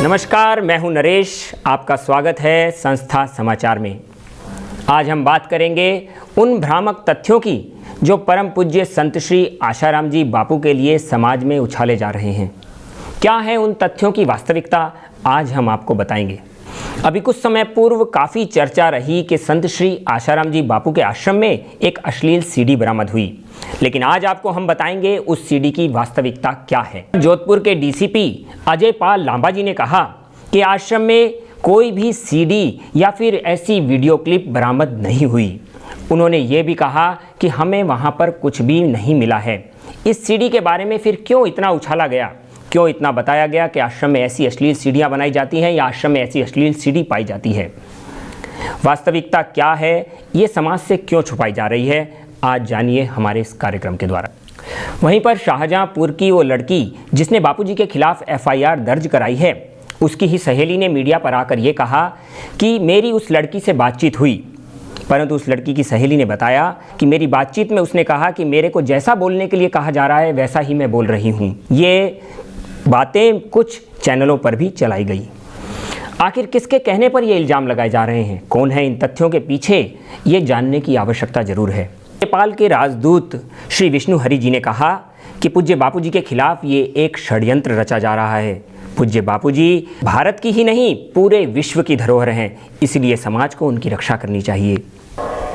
नमस्कार, मैं हूं नरेश। आपका स्वागत है संस्था समाचार में। आज हम बात करेंगे उन भ्रामक तथ्यों की जो परम पूज्य संत श्री आशाराम जी बापू के लिए समाज में उछाले जा रहे हैं। क्या है उन तथ्यों की वास्तविकता, आज हम आपको बताएंगे। अभी कुछ समय पूर्व काफ़ी चर्चा रही कि संत श्री आशाराम जी बापू के आश्रम में एक अश्लील सीडी बरामद हुई, लेकिन आज आपको हम बताएंगे उस सीडी की वास्तविकता क्या है। जोधपुर के डीसीपी अजय पाल लांबा जी ने कहा कि आश्रम में कोई भी सीडी या फिर ऐसी वीडियो क्लिप बरामद नहीं हुई। उन्होंने ये भी कहा कि हमें वहाँ पर कुछ भी नहीं मिला है। इस सीडी के बारे में फिर क्यों इतना उछाला गया, क्यों इतना बताया गया कि आश्रम में ऐसी अश्लील सीडियाँ बनाई जाती हैं या आश्रम में ऐसी अश्लील सीडी पाई जाती है। वास्तविकता क्या है, ये समाज से क्यों छुपाई जा रही है, आज जानिए हमारे इस कार्यक्रम के द्वारा। वहीं पर शाहजहांपुर की वो लड़की जिसने बापूजी के खिलाफ एफआईआर दर्ज कराई है, उसकी ही सहेली ने मीडिया पर आकर ये कहा कि मेरी उस लड़की से बातचीत हुई, परंतु उस लड़की की सहेली ने बताया कि मेरी बातचीत में उसने कहा कि मेरे को जैसा बोलने के लिए कहा जा रहा है वैसा ही मैं बोल रही हूँ। ये बातें कुछ चैनलों पर भी चलाई गई। आखिर किसके कहने पर ये इल्ज़ाम लगाए जा रहे हैं, कौन है इन तथ्यों के पीछे, ये जानने की आवश्यकता जरूर है। नेपाल के राजदूत श्री विष्णु हरि जी ने कहा कि पूज्य बापूजी के खिलाफ ये एक षड्यंत्र रचा जा रहा है। पूज्य बापूजी भारत की ही नहीं पूरे विश्व की धरोहर हैं, इसलिए समाज को उनकी रक्षा करनी चाहिए।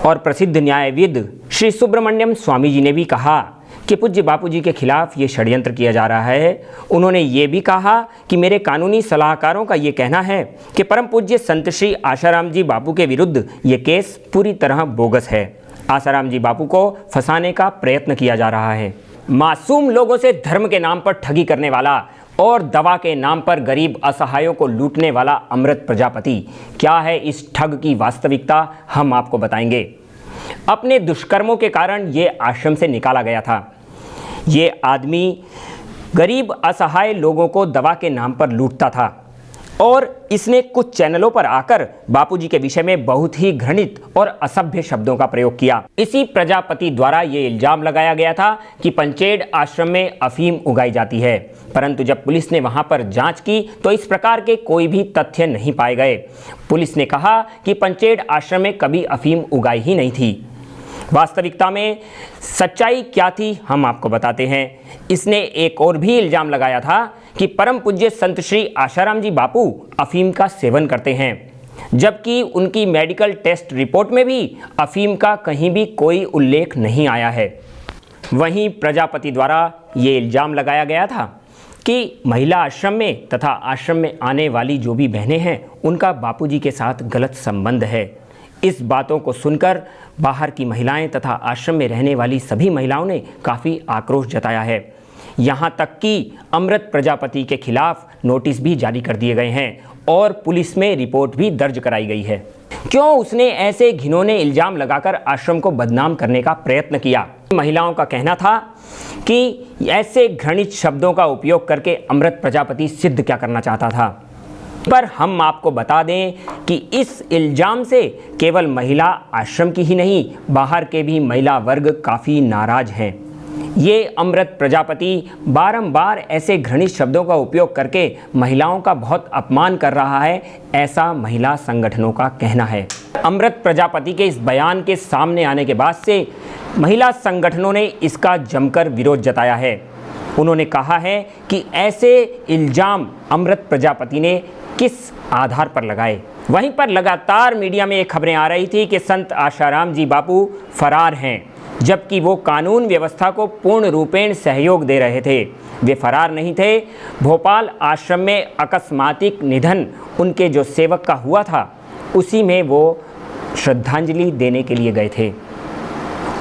और प्रसिद्ध न्यायविद श्री सुब्रमण्यम स्वामी जी ने भी कहा कि पूज्य बापूजी के खिलाफ ये षड्यंत्र किया जा रहा है। उन्होंने ये भी कहा कि मेरे कानूनी सलाहकारों का ये कहना है कि परम पूज्य संत श्री आशाराम जी बापू के विरुद्ध ये केस पूरी तरह बोगस है। आशाराम जी बापू को फंसाने का प्रयत्न किया जा रहा है। मासूम लोगों से धर्म के नाम पर ठगी करने वाला और दवा के नाम पर गरीब असहायों को लूटने वाला अमृत प्रजापति, क्या है इस ठग की वास्तविकता, हम आपको बताएंगे। अपने दुष्कर्मों के कारण ये आश्रम से निकाला गया था। ये आदमी गरीब असहाय लोगों को दवा के नाम पर लूटता था और इसने कुछ चैनलों पर आकर बापूजी के विषय में बहुत ही घृणित और असभ्य शब्दों का प्रयोग किया। इसी प्रजापति द्वारा ये इल्जाम लगाया गया था कि पंचेड़ आश्रम में अफीम उगाई जाती है, परंतु जब पुलिस ने वहां पर जांच की तो इस प्रकार के कोई भी तथ्य नहीं पाए गए। पुलिस ने कहा कि पंचेड़ आश्रम में कभी अफीम उगाई ही नहीं थी। वास्तविकता में सच्चाई क्या थी, हम आपको बताते हैं। इसने एक और भी इल्जाम लगाया था कि परम पूज्य संत श्री आशाराम जी बापू अफीम का सेवन करते हैं, जबकि उनकी मेडिकल टेस्ट रिपोर्ट में भी अफीम का कहीं भी कोई उल्लेख नहीं आया है। वहीं प्रजापति द्वारा ये इल्जाम लगाया गया था कि महिला आश्रम में तथा आश्रम में आने वाली जो भी बहनें हैं उनका बापूजी के साथ गलत संबंध है। इस बातों को सुनकर बाहर की महिलाएं तथा आश्रम में रहने वाली सभी महिलाओं ने काफ़ी आक्रोश जताया है। यहाँ तक कि अमृत प्रजापति के खिलाफ नोटिस भी जारी कर दिए गए हैं और पुलिस में रिपोर्ट भी दर्ज कराई गई है। क्यों उसने ऐसे घिनौने इल्जाम लगाकर आश्रम को बदनाम करने का प्रयत्न किया? महिलाओं का कहना था कि ऐसे घृणित शब्दों का उपयोग करके अमृत प्रजापति सिद्ध क्या करना चाहता था। पर हम आपको बता दें कि इस इल्जाम से केवल महिला आश्रम की ही नहीं, बाहर के भी महिला वर्ग काफ़ी नाराज हैं। ये अमृत प्रजापति बारंबार ऐसे घृणित शब्दों का उपयोग करके महिलाओं का बहुत अपमान कर रहा है, ऐसा महिला संगठनों का कहना है। अमृत प्रजापति के इस बयान के सामने आने के बाद से महिला संगठनों ने इसका जमकर विरोध जताया है। उन्होंने कहा है कि ऐसे इल्जाम अमृत प्रजापति ने किस आधार पर लगाए। वहीं पर लगातार मीडिया में ये खबरें आ रही थी कि संत आशाराम जी बापू फरार हैं, जबकि वो कानून व्यवस्था को पूर्ण रूपेण सहयोग दे रहे थे। वे फरार नहीं थे। भोपाल आश्रम में अकस्मातिक निधन उनके जो सेवक का हुआ था, उसी में वो श्रद्धांजलि देने के लिए गए थे।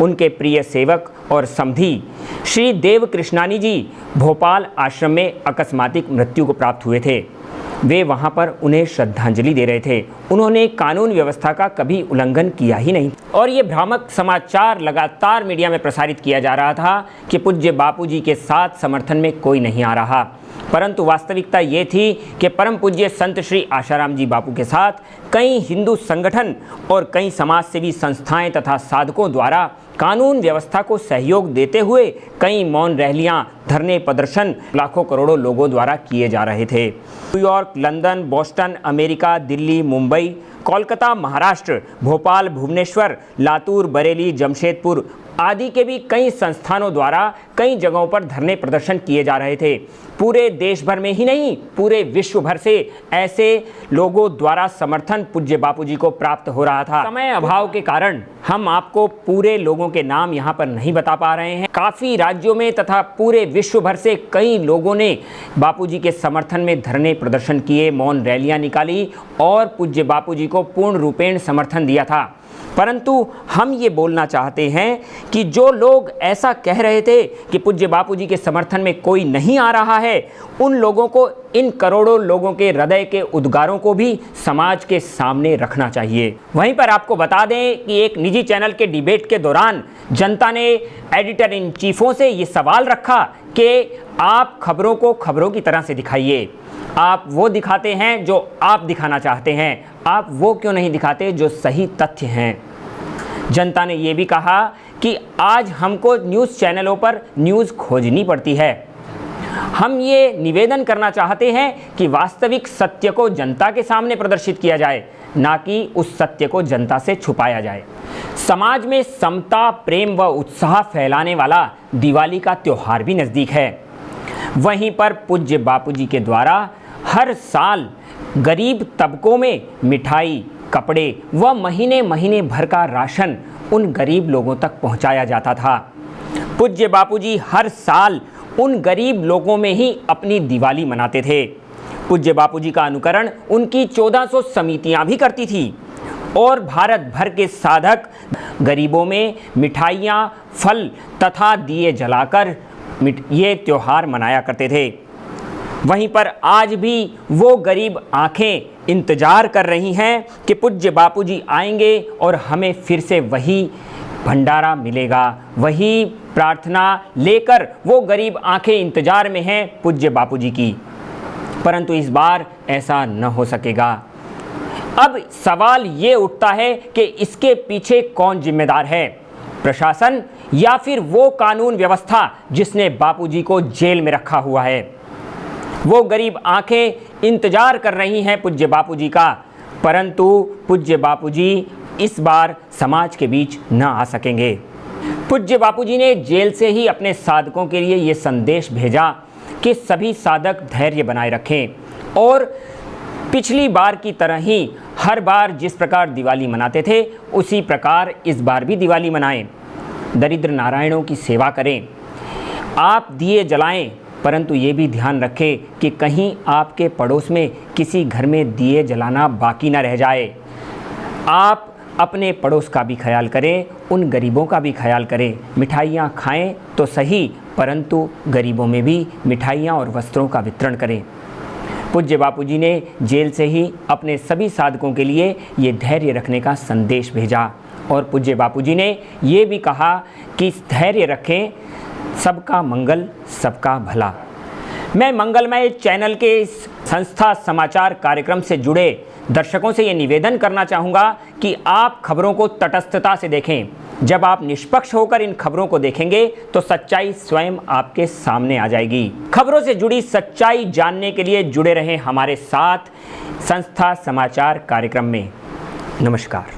उनके प्रिय सेवक और समधी श्री देव कृष्णानी जी भोपाल आश्रम में अकस्मातिक मृत्यु को प्राप्त हुए थे। वे वहां पर उन्हें श्रद्धांजलि दे रहे थे। उन्होंने कानून व्यवस्था का कभी उल्लंघन किया ही नहीं। और ये भ्रामक समाचार लगातार मीडिया में प्रसारित किया जा रहा था कि पूज्य बापूजी के साथ समर्थन में कोई नहीं आ रहा। परंतु वास्तविकता ये थी कि परम पूज्य संत श्री आशाराम जी बापू के साथ कई हिंदू संगठन और कई समाजसेवी संस्थाएं तथा साधकों द्वारा कानून व्यवस्था को सहयोग देते हुए कई मौन रैलियां, धरने, प्रदर्शन लाखों करोड़ों लोगों द्वारा किए जा रहे थे। New York, London, Boston, America, Delhi, Mumbai, Kolkata, Maharashtra, Bhopal, Bhubaneswar, Latur, Bareilly, Jamshedpur आदि के भी कई संस्थानों द्वारा कई जगहों पर धरने प्रदर्शन किए जा रहे थे। पूरे देश भर में ही नहीं, पूरे विश्व भर से ऐसे लोगों द्वारा समर्थन पूज्य बापूजी को प्राप्त हो रहा था। समय अभाव के कारण हम आपको पूरे लोगों के नाम यहाँ पर नहीं बता पा रहे हैं। काफ़ी राज्यों में तथा पूरे विश्व भर से कई लोगों ने बापूजी के समर्थन में धरने प्रदर्शन किए, मौन रैलियाँ निकाली और पूज्य बापूजी को पूर्ण रूपेण समर्थन दिया था। परंतु हम ये बोलना चाहते हैं कि जो लोग ऐसा कह रहे थे कि पूज्य बापूजी के समर्थन में कोई नहीं आ रहा है, उन लोगों को, इन करोड़ों लोगों के हृदय के उद्गारों को भी समाज के सामने रखना चाहिए। वहीं पर आपको बता दें कि एक निजी चैनल के डिबेट के दौरान जनता ने एडिटर इन चीफों से ये सवाल रखा कि आप खबरों को खबरों की तरह से दिखाइए। आप वो दिखाते हैं जो आप दिखाना चाहते हैं, आप वो क्यों नहीं दिखाते जो सही तथ्य हैं। जनता ने ये भी कहा कि आज हमको न्यूज़ चैनलों पर न्यूज़ खोजनी पड़ती है। हम ये निवेदन करना चाहते हैं कि वास्तविक सत्य को जनता के सामने प्रदर्शित किया जाए, ना कि उस सत्य को जनता से छुपाया जाए। समाज में समता, प्रेम व उत्साह फैलाने वाला दिवाली का त्यौहार भी नज़दीक है। वहीं पर पूज्य बापूजी के द्वारा हर साल गरीब तबकों में मिठाई, कपड़े व महीने महीने भर का राशन उन गरीब लोगों तक पहुंचाया जाता था। पूज्य बापूजी हर साल उन गरीब लोगों में ही अपनी दिवाली मनाते थे। पूज्य बापूजी का अनुकरण उनकी 1400 समितियां भी करती थी और भारत भर के साधक गरीबों में मिठाइयाँ, फल तथा दिए जलाकर ये त्यौहार मनाया करते थे। वहीं पर आज भी वो गरीब आंखें इंतजार कर रही हैं कि पूज्य बापूजी आएंगे और हमें फिर से वही भंडारा मिलेगा। वही प्रार्थना लेकर वो गरीब आंखें इंतजार में हैं पूज्य बापूजी की। परंतु इस बार ऐसा न हो सकेगा। अब सवाल ये उठता है कि इसके पीछे कौन जिम्मेदार है, प्रशासन या फिर वो कानून व्यवस्था जिसने बापूजी को जेल में रखा हुआ है। वो गरीब आंखें इंतजार कर रही हैं पूज्य बापूजी का, परंतु पूज्य बापूजी इस बार समाज के बीच न आ सकेंगे। पूज्य बापूजी ने जेल से ही अपने साधकों के लिए ये संदेश भेजा कि सभी साधक धैर्य बनाए रखें और पिछली बार की तरह ही हर बार जिस प्रकार दिवाली मनाते थे उसी प्रकार इस बार भी दिवाली मनाएं। दरिद्र नारायणों की सेवा करें, आप दिए जलाएं, परंतु ये भी ध्यान रखें कि कहीं आपके पड़ोस में किसी घर में दिए जलाना बाकी ना रह जाए। आप अपने पड़ोस का भी ख्याल करें, उन गरीबों का भी ख्याल करें। मिठाइयाँ खाएं तो सही, परंतु गरीबों में भी मिठाइयाँ और वस्त्रों का वितरण करें। पूज्य बापूजी ने जेल से ही अपने सभी साधकों के लिए ये धैर्य रखने का संदेश भेजा और पूज्य बापूजी ने ये भी कहा कि धैर्य रखें, सबका मंगल सबका भला। मैं मंगलमय चैनल के इस संस्था समाचार कार्यक्रम से जुड़े दर्शकों से ये निवेदन करना चाहूँगा कि आप खबरों को तटस्थता से देखें। जब आप निष्पक्ष होकर इन खबरों को देखेंगे तो सच्चाई स्वयं आपके सामने आ जाएगी। खबरों से जुड़ी सच्चाई जानने के लिए जुड़े रहें हमारे साथ संस्था समाचार कार्यक्रम में। नमस्कार।